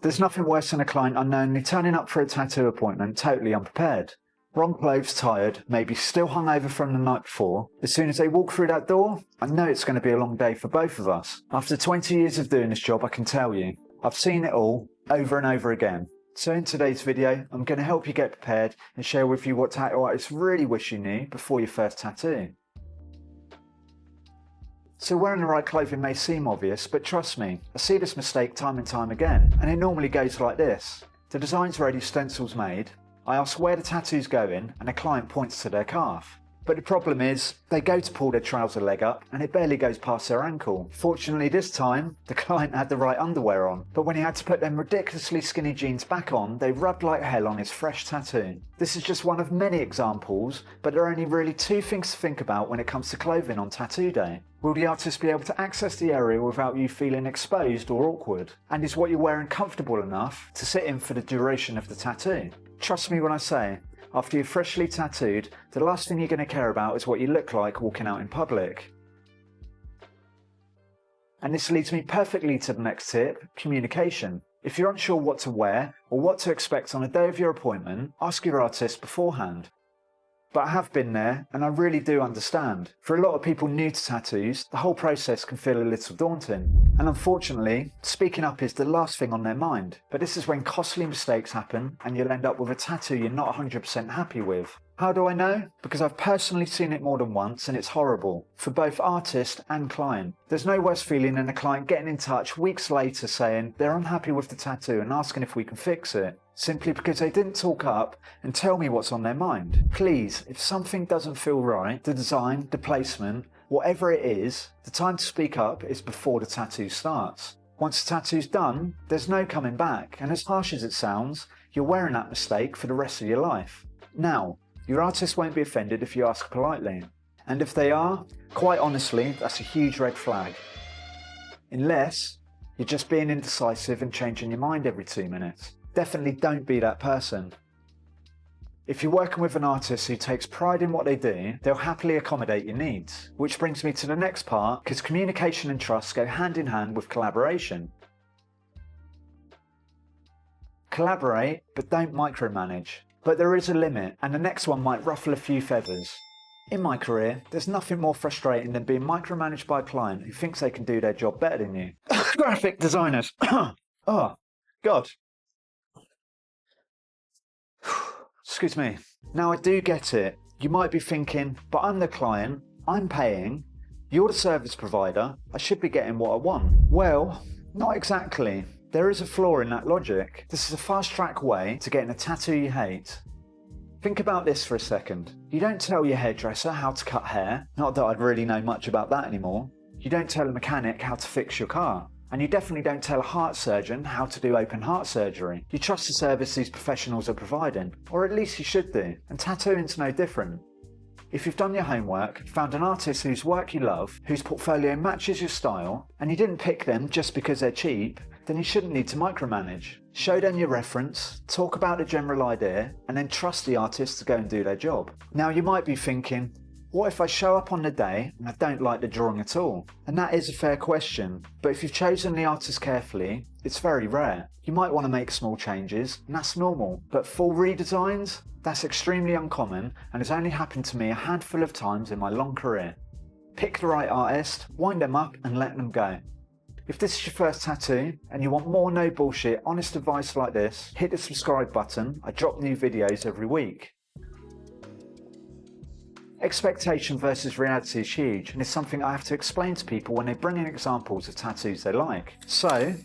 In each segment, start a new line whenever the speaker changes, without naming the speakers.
There's nothing worse than a client unknowingly turning up for a tattoo appointment totally unprepared. Wrong clothes, tired, maybe still hungover from the night before. As soon as they walk through that door, I know it's going to be a long day for both of us. After 20 years of doing this job, I can tell you, I've seen it all, over and over again. So in today's video, I'm going to help you get prepared and share with you what tattoo artists really wish you knew before your first tattoo. So wearing the right clothing may seem obvious, but trust me, I see this mistake time and time again, and it normally goes like this. The design's ready, stencils made. I ask where the tattoo's going, and the client points to their calf. But the problem is, they go to pull their trouser leg up and it barely goes past their ankle. Fortunately this time, the client had the right underwear on, but when he had to put them ridiculously skinny jeans back on, they rubbed like hell on his fresh tattoo. This is just one of many examples, but there are only really two things to think about when it comes to clothing on tattoo day. Will the artist be able to access the area without you feeling exposed or awkward? And is what you're wearing comfortable enough to sit in for the duration of the tattoo? Trust me when I say, after you're freshly tattooed, the last thing you're going to care about is what you look like walking out in public. And this leads me perfectly to the next tip, communication. If you're unsure what to wear or what to expect on the day of your appointment, ask your artist beforehand. But I have been there, and I really do understand. For a lot of people new to tattoos, the whole process can feel a little daunting. And unfortunately, speaking up is the last thing on their mind. But this is when costly mistakes happen, and you'll end up with a tattoo you're not 100% happy with. How do I know? Because I've personally seen it more than once, and it's horrible. For both artist and client. There's no worse feeling than a client getting in touch weeks later saying they're unhappy with the tattoo and asking if we can fix it. Simply because they didn't talk up and tell me what's on their mind. Please, if something doesn't feel right, the design, the placement, whatever it is, the time to speak up is before the tattoo starts. Once the tattoo's done, there's no coming back, and as harsh as it sounds, you're wearing that mistake for the rest of your life. Now, your artist won't be offended if you ask politely. And if they are, quite honestly, that's a huge red flag. Unless you're just being indecisive and changing your mind every 2 minutes. Definitely don't be that person. If you're working with an artist who takes pride in what they do, they'll happily accommodate your needs. Which brings me to the next part, because communication and trust go hand in hand with collaboration. Collaborate, but don't micromanage. But there is a limit, and the next one might ruffle a few feathers. In my career, there's nothing more frustrating than being micromanaged by a client who thinks they can do their job better than you. Graphic designers. Oh, God. Excuse me. Now I do get it. You might be thinking, but I'm the client, I'm paying, you're the service provider, I should be getting what I want. Well, not exactly. There is a flaw in that logic. This is a fast track way to getting a tattoo you hate. Think about this for a second. You don't tell your hairdresser how to cut hair, not that I'd really know much about that anymore. You don't tell a mechanic how to fix your car. And you definitely don't tell a heart surgeon how to do open heart surgery. You trust the service these professionals are providing, or at least you should do, and tattooing's no different. If you've done your homework, found an artist whose work you love, whose portfolio matches your style, and you didn't pick them just because they're cheap, then you shouldn't need to micromanage. Show them your reference, talk about the general idea, and then trust the artist to go and do their job. Now you might be thinking, what if I show up on the day and I don't like the drawing at all? And that is a fair question, but if you've chosen the artist carefully, it's very rare. You might want to make small changes, and that's normal, but full redesigns? That's extremely uncommon and has only happened to me a handful of times in my long career. Pick the right artist, wind them up and let them go. If this is your first tattoo and you want more no bullshit, honest advice like this, hit the subscribe button. I drop new videos every week. Expectation versus reality is huge, and it's something I have to explain to people when they bring in examples of tattoos they like. So,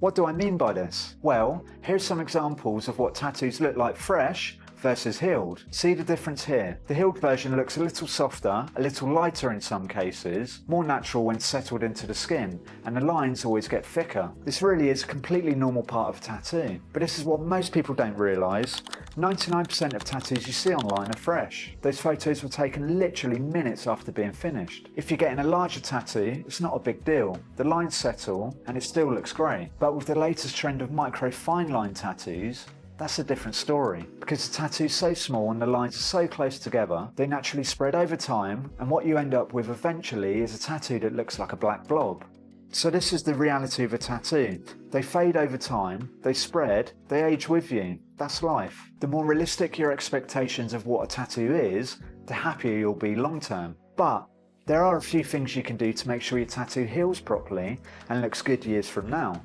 what do I mean by this? Well, here's some examples of what tattoos look like fresh versus healed. See the difference here? The healed version looks a little softer, a little lighter in some cases, more natural when settled into the skin, and the lines always get thicker. This really is a completely normal part of a tattoo, but this is what most people don't realise. 99% of tattoos you see online are fresh. Those photos were taken literally minutes after being finished. If you're getting a larger tattoo, it's not a big deal. The lines settle and it still looks great. But with the latest trend of micro fine line tattoos, that's a different story. Because the tattoo's so small and the lines are so close together, they naturally spread over time, and what you end up with eventually is a tattoo that looks like a black blob. So this is the reality of a tattoo. They fade over time, they spread, they age with you. That's life. The more realistic your expectations of what a tattoo is, the happier you'll be long term. But there are a few things you can do to make sure your tattoo heals properly and looks good years from now.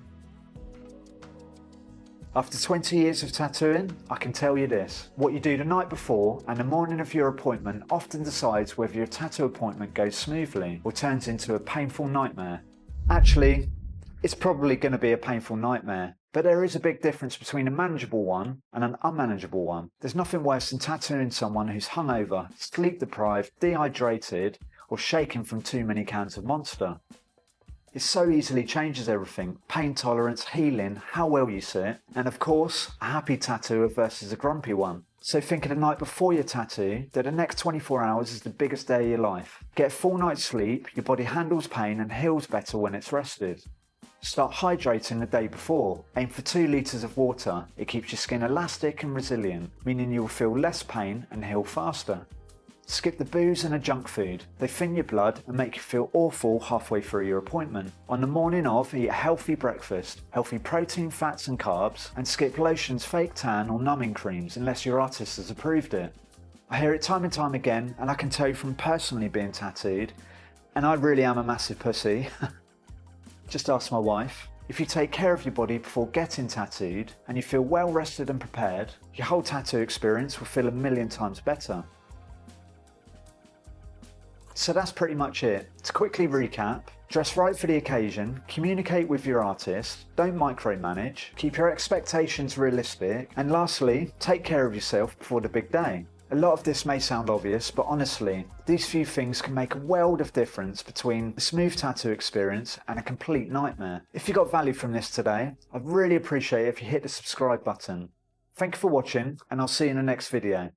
After 20 years of tattooing, I can tell you this: what you do the night before and the morning of your appointment often decides whether your tattoo appointment goes smoothly or turns into a painful nightmare. Actually, it's probably going to be a painful nightmare, but there is a big difference between a manageable one and an unmanageable one. There's nothing worse than tattooing someone who's hungover, sleep deprived, dehydrated, or shaking from too many cans of Monster. It so easily changes everything: pain tolerance, healing, how well you sit, and of course, a happy tattooer versus a grumpy one. So think of the night before your tattoo, that the next 24 hours is the biggest day of your life. Get a full night's sleep, your body handles pain and heals better when it's rested. Start hydrating the day before. Aim for 2 litres of water. It keeps your skin elastic and resilient, meaning you will feel less pain and heal faster. Skip the booze and the junk food. They thin your blood and make you feel awful halfway through your appointment. On the morning of, eat a healthy breakfast, healthy protein, fats and carbs, and skip lotions, fake tan or numbing creams unless your artist has approved it. I hear it time and time again, and I can tell you from personally being tattooed, and I really am a massive pussy. Just ask my wife. If you take care of your body before getting tattooed and you feel well rested and prepared, your whole tattoo experience will feel a million times better. So that's pretty much it. To quickly recap: dress right for the occasion, communicate with your artist, don't micromanage, keep your expectations realistic, and lastly, take care of yourself before the big day. A lot of this may sound obvious, but honestly, these few things can make a world of difference between a smooth tattoo experience and a complete nightmare. If you got value from this today, I'd really appreciate it if you hit the subscribe button. Thank you for watching, and I'll see you in the next video.